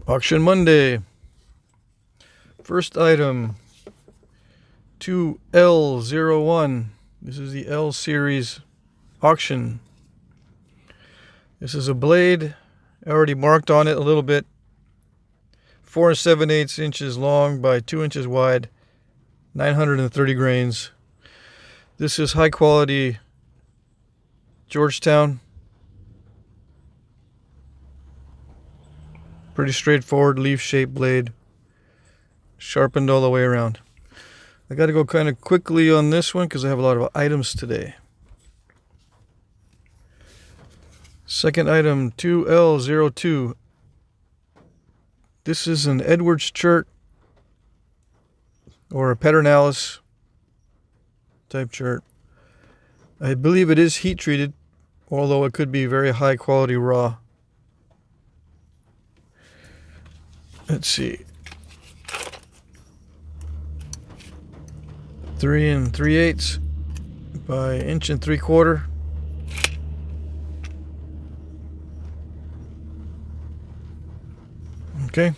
Auction Monday. First item, 2L01. This is the L series auction. This is a blade. I already marked on it a little bit. 4 7/8 inches long by 2 inches wide. 930 grains. This is high quality Georgetown. Pretty straightforward leaf-shaped blade. Sharpened all the way around. I got to go kind of quickly on this one because I have a lot of items today. Second item, 2L02. This is an Edwards chert or a Pedernales type chert. I believe it is heat treated, although it could be very high quality raw. Let's see. 3 3/8 by 1 3/4. Okay.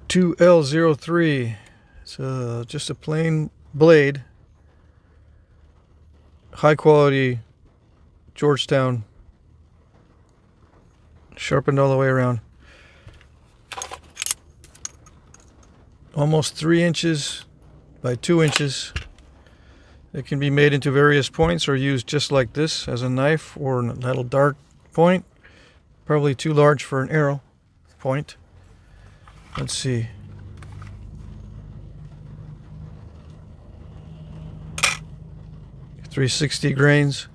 $2L03. It's just a plain blade. High quality Georgetown. Sharpened all the way around. Almost 3 inches by 2 inches. It can be made into various points or used just like this as a knife or a little dart point. Probably too large for an arrow point. Let's see. .360 grains.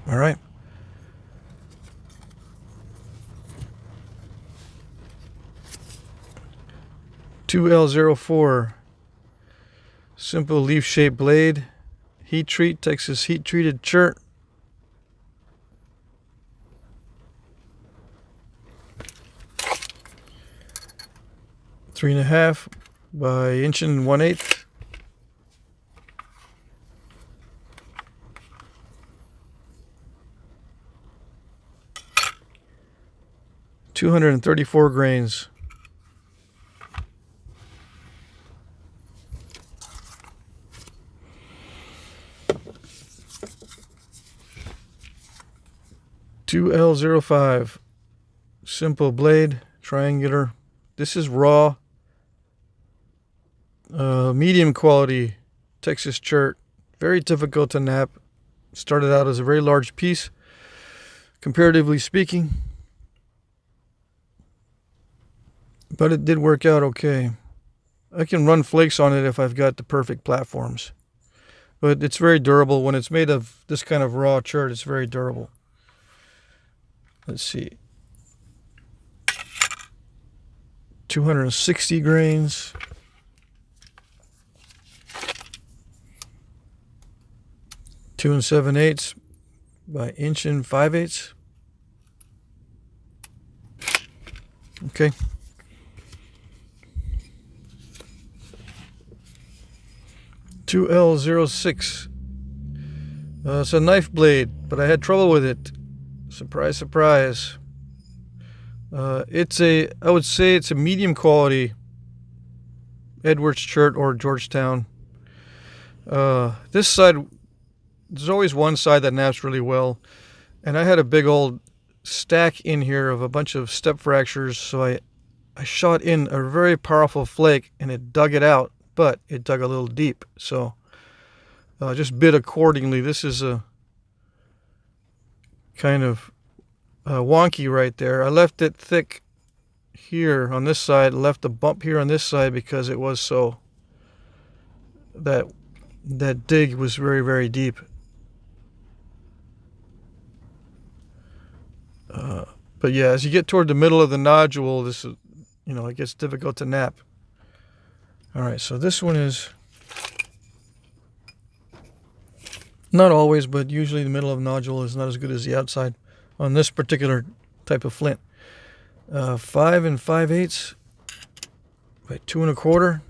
All right. $2L04. Simple leaf-shaped blade. Heat treat, Texas heat treated chert. .3.5 by 1 1/8. .234 grains. $2L05. Simple blade, triangular. This is raw, medium quality Texas chert. Very difficult to knap. Started out as a very large piece, comparatively speaking. But it did work out okay. I can run flakes on it if I've got the perfect platforms. But it's very durable. When it's made of this kind of raw chert, it's very durable. Let's see. 260 grains. Two 7/8 by 1 5/8. Okay. $2L06. It's a knife blade, but I had trouble with it. Surprise, surprise. I would say it's a medium quality Edwards chert or Georgetown. This side, there's always one side that naps really well. And I had a big old stack in here of a bunch of step fractures, so I shot in a very powerful flake and it dug it out, but it dug a little deep. So just bid accordingly. This is a kind of wonky right there. I left it thick here on this side, left a bump here on this side because it was so, that dig was very, very deep. But yeah, as you get toward the middle of the nodule, this is, it gets difficult to knap. All right, so this one is not always, but usually the middle of the nodule is not as good as the outside on this particular type of flint. 5 5/8 by 2 1/4.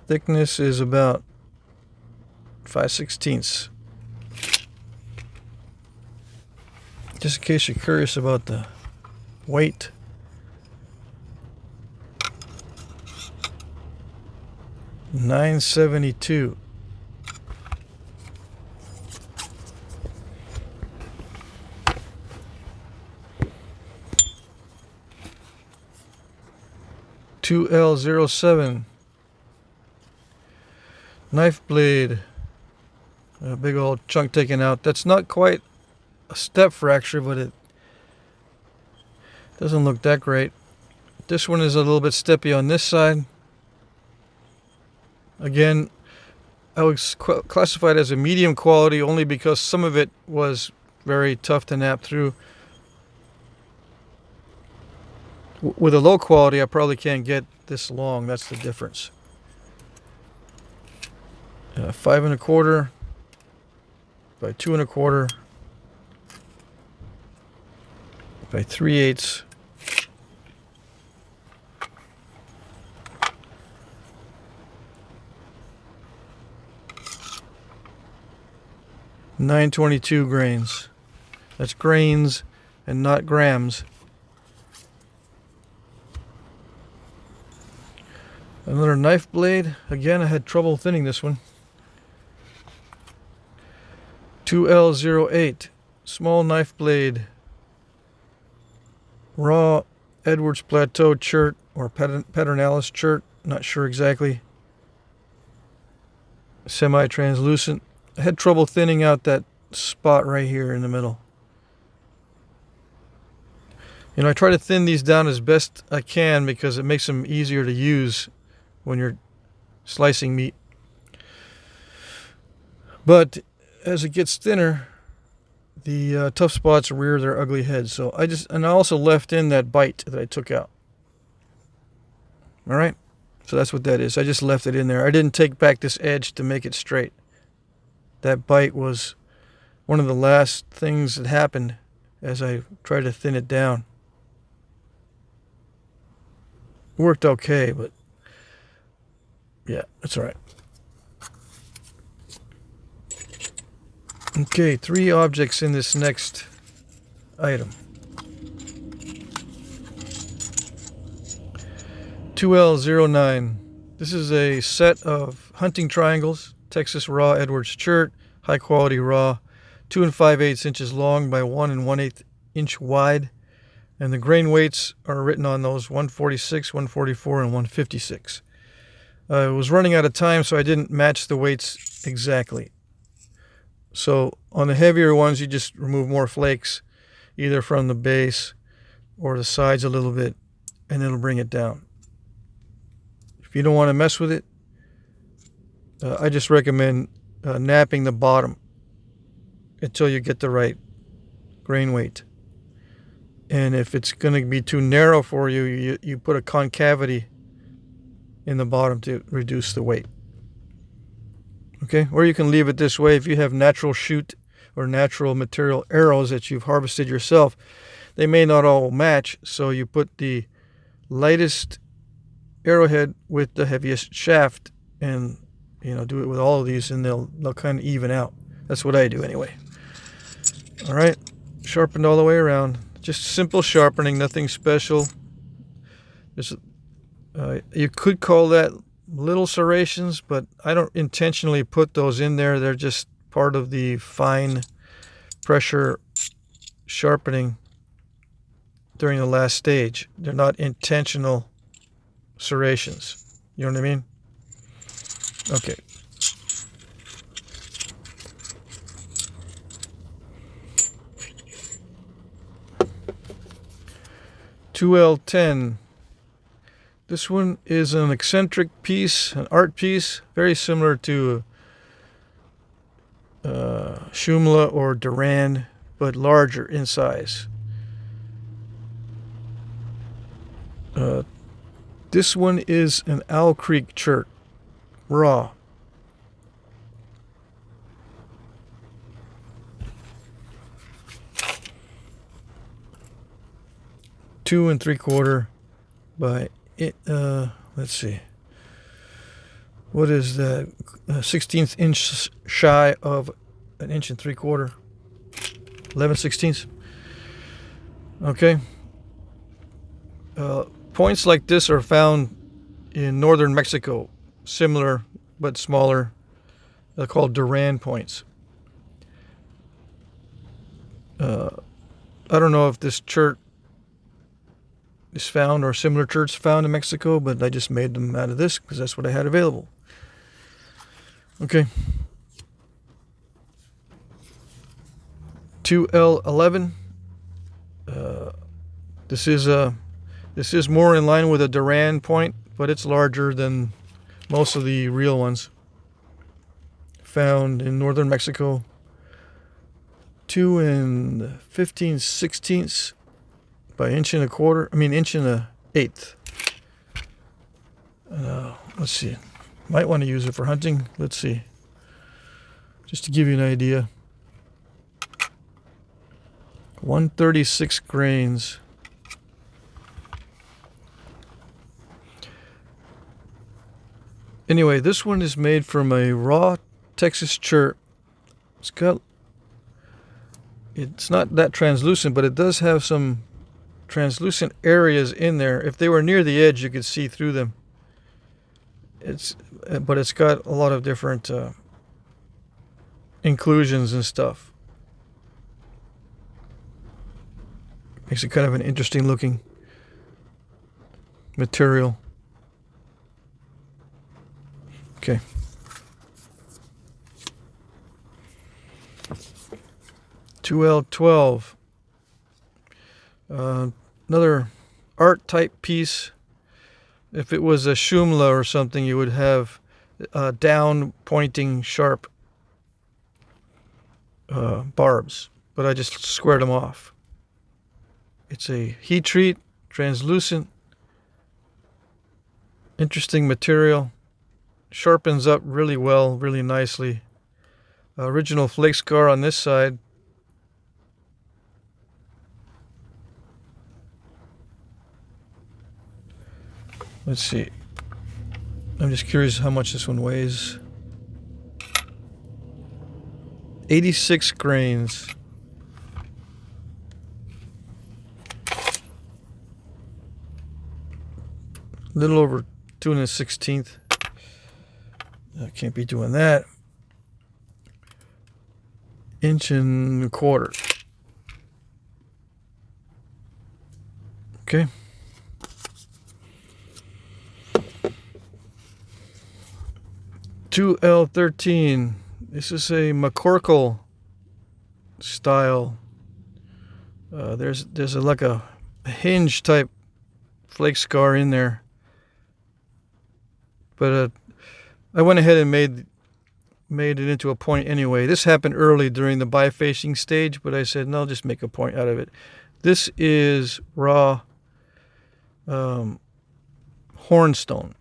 Thickness is about 5/16. Just in case you're curious about the weight. $9.72. $2L07. Knife blade. A big old chunk taken out. That's not quite a step fracture, but it doesn't look that great. This one is a little bit steppy on this side. Again, I would classify it as a medium quality only because some of it was very tough to nap through. With a low quality, I probably can't get this long. That's the difference. 5 1/4 by 2 1/4 by 3/8. $9.22 grains. That's grains and not grams. Another knife blade. Again, I had trouble thinning this one. 2L08. Small knife blade. Raw Edwards Plateau chert or Paternalis chert. Not sure exactly. Semi-translucent. I had trouble thinning out that spot right here in the middle. You know, I try to thin these down as best I can because it makes them easier to use when you're slicing meat. But as it gets thinner, the tough spots rear their ugly heads. So I also left in that bite that I took out. All right, so that's what that is. I just left it in there. I didn't take back this edge to make it straight. That bite was one of the last things that happened as I tried to thin it down. It worked okay, but yeah, that's all right. Okay, 3 objects in this next item. 2L09. This is a set of hunting triangles. Texas raw Edwards chert, high quality raw, 2 5/8 inches long by 1 1/8 inch wide, and the grain weights are written on those: 146, 144, and 156. I was running out of time, so I didn't match the weights exactly. So on the heavier ones, you just remove more flakes, either from the base or the sides a little bit, and it'll bring it down. If you don't want to mess with it, I just recommend napping the bottom until you get the right grain weight. And if it's going to be too narrow for you, you put a concavity in the bottom to reduce the weight. Okay, or you can leave it this way. If you have natural shoot or natural material arrows that you've harvested yourself, they may not all match, so you put the lightest arrowhead with the heaviest shaft, and do it with all of these, and they'll kind of even out. That's what I do anyway. All right, sharpened all the way around. Just simple sharpening, nothing special. You could call that little serrations, but I don't intentionally put those in there. They're just part of the fine pressure sharpening during the last stage. They're not intentional serrations. You know what I mean? Okay. $2L10. This one is an eccentric piece, an art piece, very similar to Shumla or Duran, but larger in size. This one is an Owl Creek chert, raw. $2 3/4 by let's see, What is that? 16th inch shy of an inch and 3/4. 11/16. Okay. Points like this are found in northern Mexico, similar but smaller. They're called Duran points. I don't know if this chert is found or similar cherts found in Mexico, but I just made them out of this because that's what I had available. Okay. 2L11. This is more in line with a Duran point, but it's larger than most of the real ones found in northern Mexico. 2 15/16 by inch and 1/4. I mean inch and 1/8. Let's see. Might want to use it for hunting. Let's see. Just to give you an idea. 136 grains. Anyway, this one is made from a raw Texas chert. It's not that translucent, but it does have some translucent areas in there. If they were near the edge, you could see through them. But it's got a lot of different inclusions and stuff. Makes it kind of an interesting looking material. Okay. $2L12. Another art type piece. If it was a Shumla or something, you would have down pointing sharp barbs, but I just squared them off. It's a heat treat, translucent, interesting material. Sharpens up really well, really nicely. Original flake scar on this side. Let's see. I'm just curious how much this one weighs. 86 grains. A little over 2 1/16. I can't be doing that. Inch and 1/4. Okay. $2L13. This is a McCorkle style. There's like a hinge type flake scar in there, but I went ahead and made it into a point anyway. This happened early during the bifacing stage, but I said no, I'll just make a point out of it. This is raw hornstone.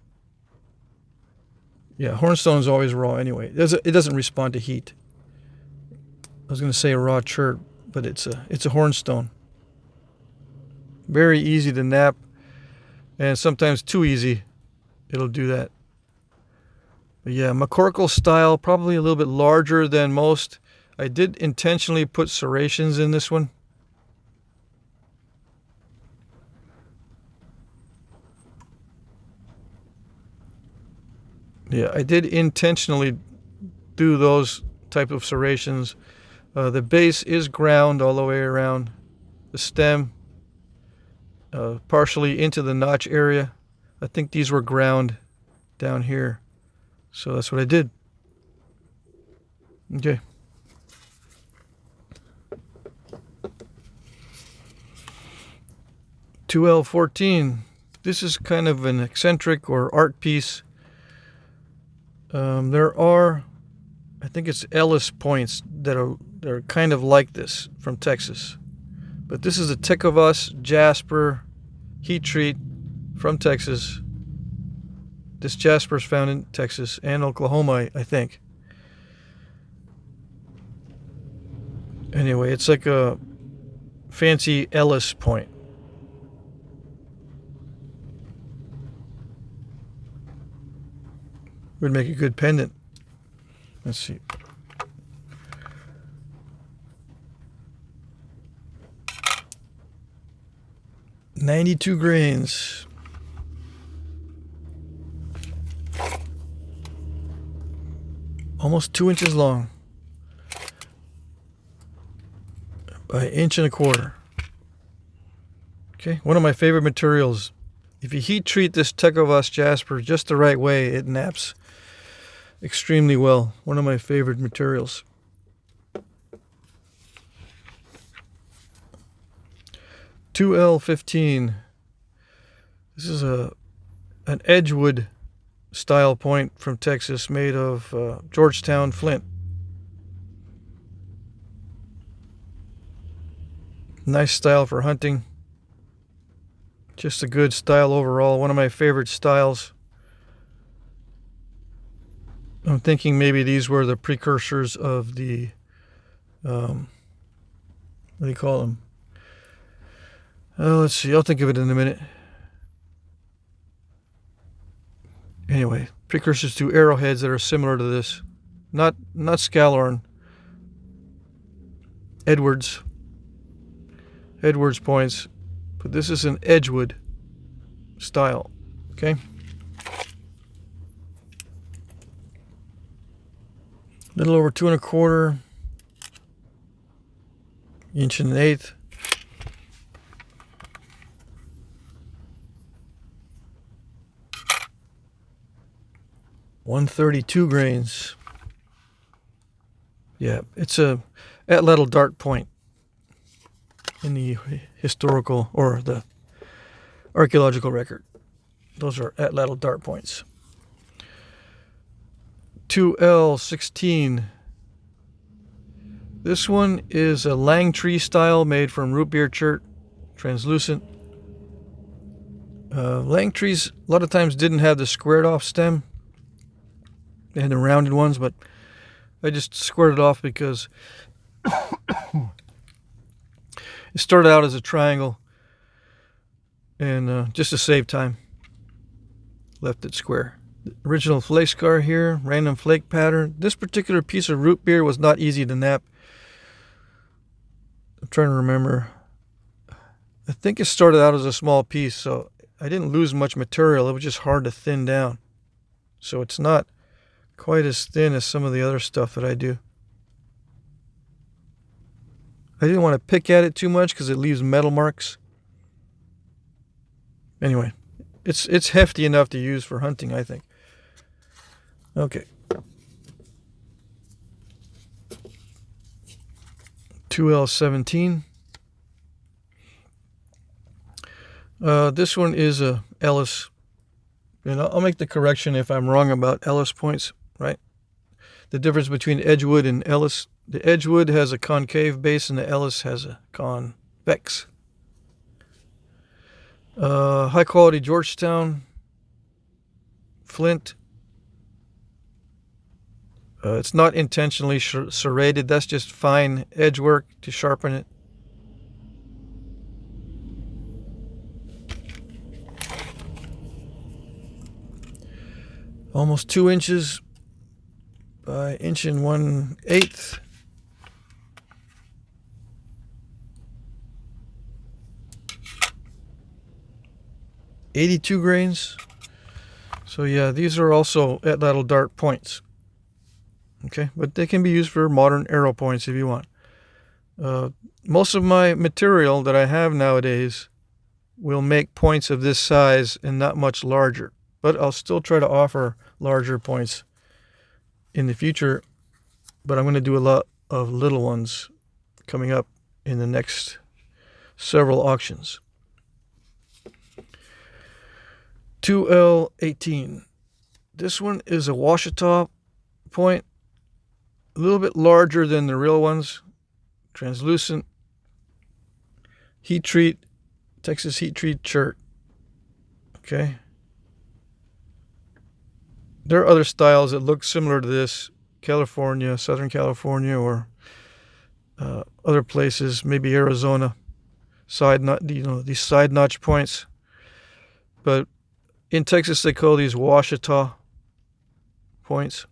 Yeah, hornstone is always raw anyway. It doesn't respond to heat. I was going to say a raw chert, but it's a hornstone. Very easy to knap, and sometimes too easy. It'll do that. But yeah, McCorkle style, probably a little bit larger than most. I did intentionally put serrations in this one. Yeah, I did intentionally do those type of serrations. The base is ground all the way around the stem, partially into the notch area. I think these were ground down here, so that's what I did. Okay. $2L14. This is kind of an eccentric or art piece. There are, I think it's Ellis points that are kind of like this from Texas. But this is a Tecovas Jasper heat treat from Texas. This Jasper is found in Texas and Oklahoma, I think. Anyway, it's like a fancy Ellis point. Would make a good pendant. Let's see. $92 grains. Almost 2 inches long. By 1.25 inches. Okay, one of my favorite materials. If you heat treat this Tecovas jasper just the right way, it naps extremely well. One of my favorite materials. $2L15. This is an Edgewood style point from Texas made of Georgetown flint. Nice style for hunting. Just a good style overall. One of my favorite styles. I'm thinking maybe these were the precursors of the, what do you call them? Let's see, I'll think of it in a minute. Anyway, precursors to arrowheads that are similar to this. Not Scalorn. Edwards points. But this is an Edgewood style. Okay? Little over 2.25 1.125 132 grains. Yeah, it's a atlatl dart point in the historical or the archaeological record. Those are atlatl dart points. 2L16. This one is a Langtree style made from root beer chert, translucent. Langtrees a lot of times didn't have the squared off stem. They had the rounded ones, but I just squared it off because it started out as a triangle, and just to save time, left it square. The original flake scar here, random flake pattern. This particular piece of root beer was not easy to nap. I'm trying to remember. I think it started out as a small piece, so I didn't lose much material. It was just hard to thin down. So it's not quite as thin as some of the other stuff that I do. I didn't want to pick at it too much because it leaves metal marks. Anyway, it's hefty enough to use for hunting, I think. Okay. 2L17. This one is a Ellis. And I'll make the correction if I'm wrong about Ellis points, right? The difference between Edgewood and Ellis. The Edgewood has a concave base and the Ellis has a convex. High quality Georgetown flint. It's not intentionally serrated. That's just fine edge work to sharpen it. Almost 2 inches by 1.125 82 grains. So yeah, these are also atlatl dart points. Okay, but they can be used for modern arrow points if you want. Most of my material that I have nowadays will make points of this size and not much larger. But I'll still try to offer larger points in the future. But I'm going to do a lot of little ones coming up in the next several auctions. 2L18. This one is a Washita point. A little bit larger than the real ones. Translucent. Heat treat. Texas heat treat chert. Okay. There are other styles that look similar to this. California, Southern California, or other places, maybe Arizona. These side notch points. But in Texas, they call these Washita. points.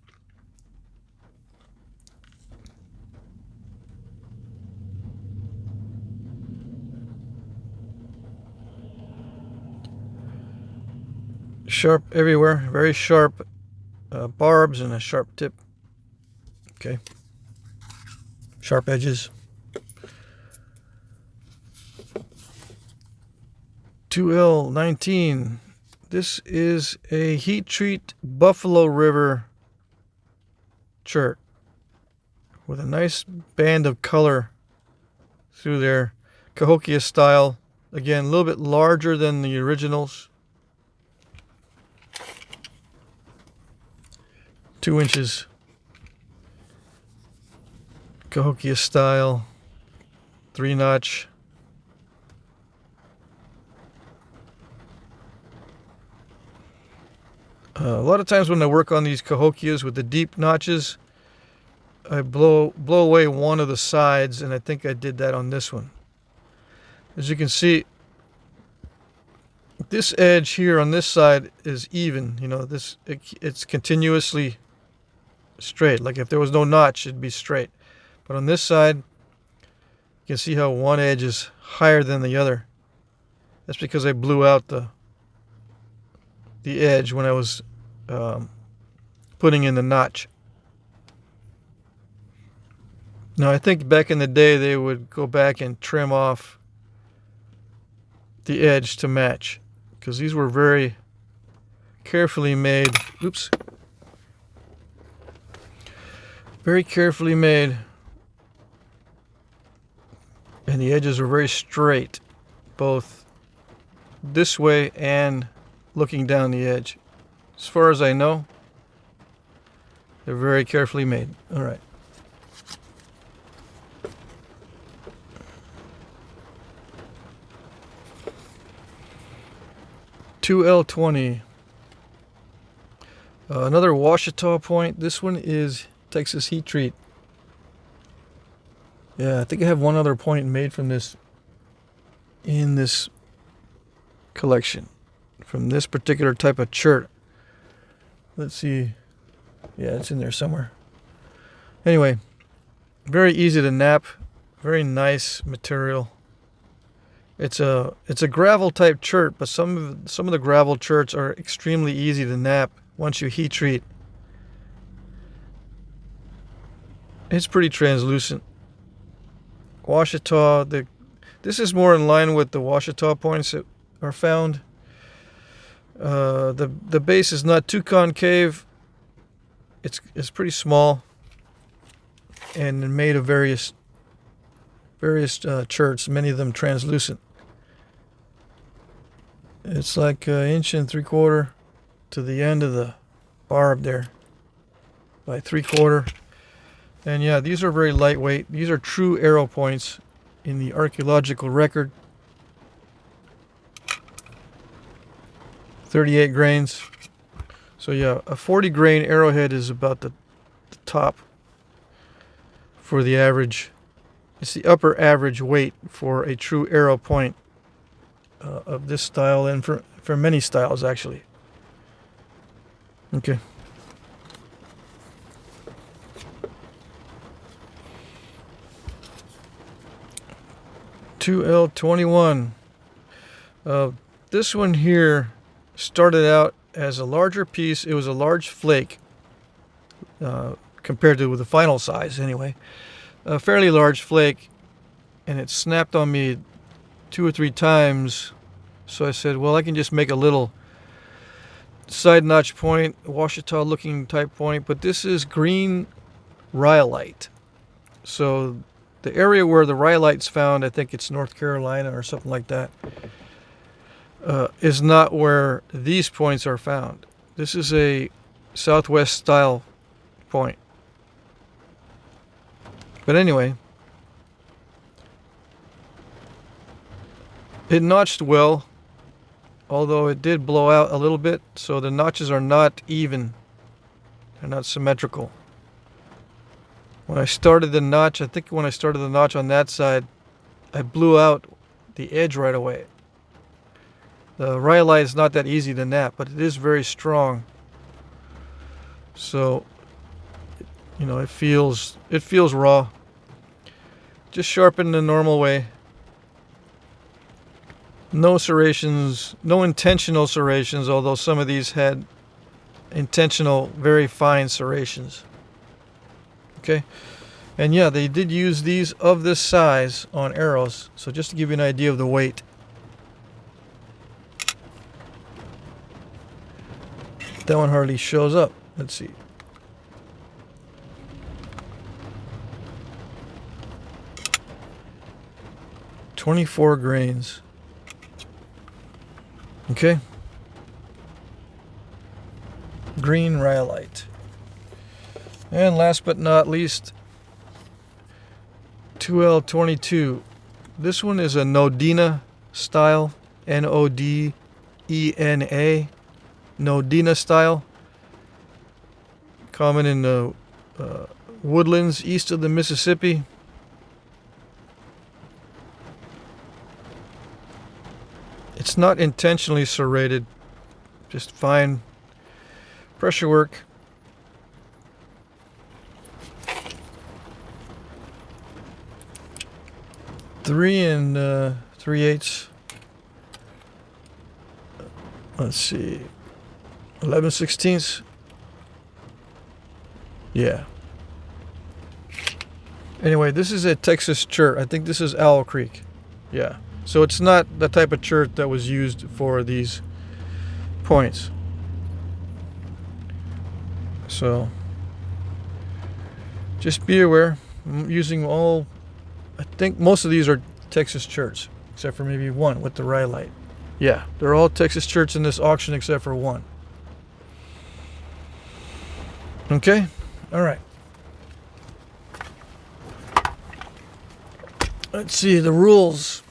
Sharp everywhere, very sharp barbs and a sharp tip. Okay. Sharp edges. 2L19. This is a heat treat Buffalo River chert with a nice band of color through there. Cahokia style. Again, a little bit larger than the originals. 2 inches. Cahokia style. 3-notch. A lot of times when I work on these Cahokias with the deep notches, I blow away one of the sides, and I think I did that on this one. As you can see, this edge here on this side is even. You know, it's continuously straight. Like if there was no notch, it'd be straight. But on this side, you can see how one edge is higher than the other. That's because I blew out the edge when I was putting in the notch. Now, I think back in the day they would go back and trim off the edge to match, because these were very carefully made. Oops. Very carefully made. And the edges are very straight, both this way and looking down the edge. As far as I know, they're very carefully made. All right. L20. Another Washita point. This one is Texas heat treat. Yeah, I think I have one other point made from this in this collection, from this particular type of chert. Let's see. Yeah, it's in there somewhere. Anyway, very easy to knap. Very nice material. It's a gravel type chert, but some of the gravel cherts are extremely easy to knap once you heat treat. It's pretty translucent. Washita, this is more in line with the Washita points that are found. The base is not too concave. It's pretty small and made of various cherts, many of them translucent. It's like 1.75 inches to the end of the barb there by 3/4. And yeah, these are very lightweight. These are true arrow points in the archaeological record. 38 grains. So yeah, a 40 grain arrowhead is about the top for the average. It's the upper average weight for a true arrow point of this style, and for many styles actually. Okay. L21. This one here started out as a larger piece. It was a large flake compared to the final size anyway. A fairly large flake, and it snapped on me 2 or 3 times. So I said, well, I can just make a little side notch point, Washita looking type point, but this is green rhyolite. So the area where the rhyolite's found, I think it's North Carolina or something like that, is not where these points are found. This is a Southwest style point. But anyway, it notched well, although it did blow out a little bit, so the notches are not even. They're not symmetrical. When I started the notch, I think when I started the notch on that side, I blew out the edge right away. The rhyolite is not that easy to knap, but it is very strong. So, it feels raw. Just sharpen the normal way. No serrations, no intentional serrations, although some of these had intentional, very fine serrations. Okay, and yeah, they did use these of this size on arrows, so just to give you an idea of the weight. That one hardly shows up. Let's see. "24 grains. Okay. Green rhyolite. And last but not least, 2L22. This one is a Nodina style, Nodena, Nodina style. Common in the woodlands east of the Mississippi. It's not intentionally serrated, just fine pressure work. Three and 3/8. Let's see, 11/16. Yeah. Anyway, this is a Texas chert. I think this is Owl Creek. Yeah. So it's not the type of chert that was used for these points. So just be aware. I'm using all, I think most of these are Texas cherts, except for maybe one with the rhyolite. Yeah, they're all Texas cherts in this auction except for one. Okay, all right. Let's see the rules.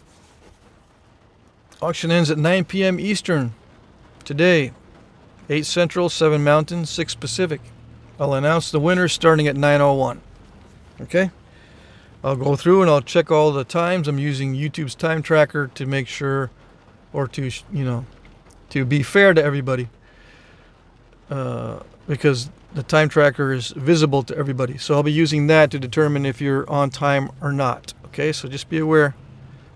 Auction ends at 9 p.m. Eastern today. 8 Central, 7 Mountain, 6 Pacific. I'll announce the winners starting at 9:01. Okay? I'll go through and I'll check all the times. I'm using YouTube's time tracker to make sure, or to, to be fair to everybody. Because the time tracker is visible to everybody. So I'll be using that to determine if you're on time or not. Okay? So just be aware.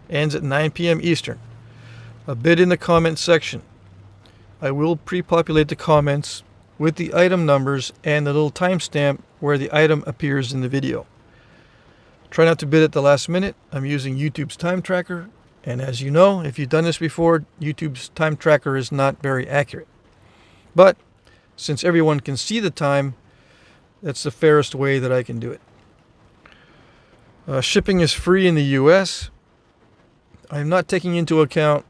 Ends at 9 p.m. Eastern. A bid in the comments section. I will pre-populate the comments with the item numbers and the little timestamp where the item appears in the video. Try not to bid at the last minute. I'm using YouTube's time tracker, and as you know, if you've done this before, YouTube's time tracker is not very accurate. But since everyone can see the time, that's the fairest way that I can do it. Shipping is free in the US. I'm not taking into account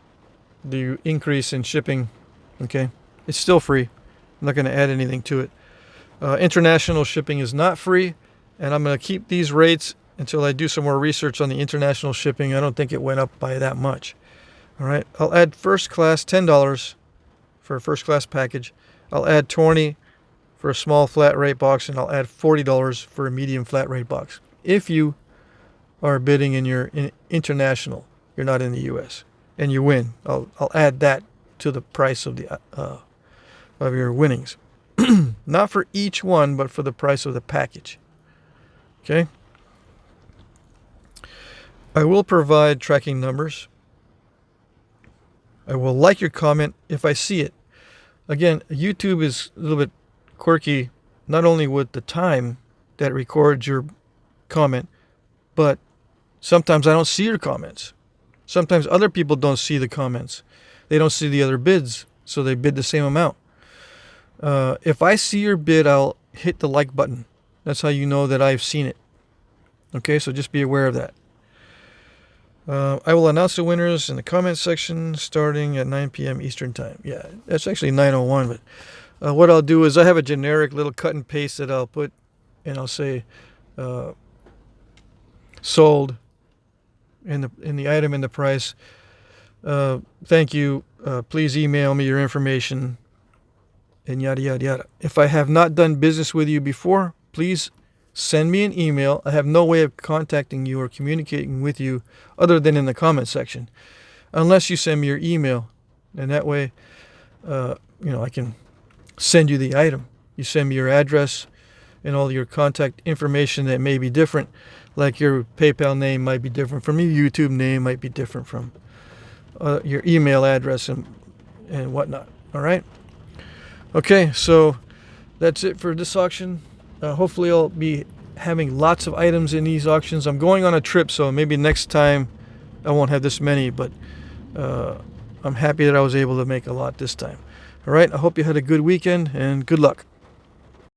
the increase in shipping. Okay, it's still free. I'm not going to add anything to it. International shipping is not free, and I'm going to keep these rates until I do some more research on the international shipping. I don't think it went up by that much. All right, I'll add first class $10 for a first class package. I'll add $20 for a small flat rate box, and I'll add $40 for a medium flat rate box. If you are bidding and you're international, you're not in the U.S., and you win, I'll add that to the price of the of your winnings. Not for each one, but for the price of the package. Okay? I will provide tracking numbers. I will like your comment if I see it. Again, YouTube is a little bit quirky, not only with the time that it records your comment, but sometimes I don't see your comments. Sometimes other people don't see the comments. They don't see the other bids, so they bid the same amount. If I see your bid, I'll hit the like button. That's how you know that I've seen it. Okay, so just be aware of that. I will announce the winners in the comments section starting at 9 p.m. Eastern Time. Yeah, that's actually 9:01, but what I'll do is I have a generic little cut and paste that I'll put, and I'll say sold in the item in the price. Thank you. Please email me your information, and yada yada yada. If I have not done business with you before, please send me an email. I have no way of contacting you or communicating with you other than in the comment section, unless you send me your email, and that way, I can send you the item. You send me your address and all your contact information that may be different, like your PayPal name might be different from your YouTube name, might be different from your email address and whatnot. All right. Okay, so that's it for this auction. Hopefully I'll be having lots of items in these auctions. I'm going on a trip, so maybe next time I won't have this many, but I'm happy that I was able to make a lot this time. All right, I hope you had a good weekend and good luck.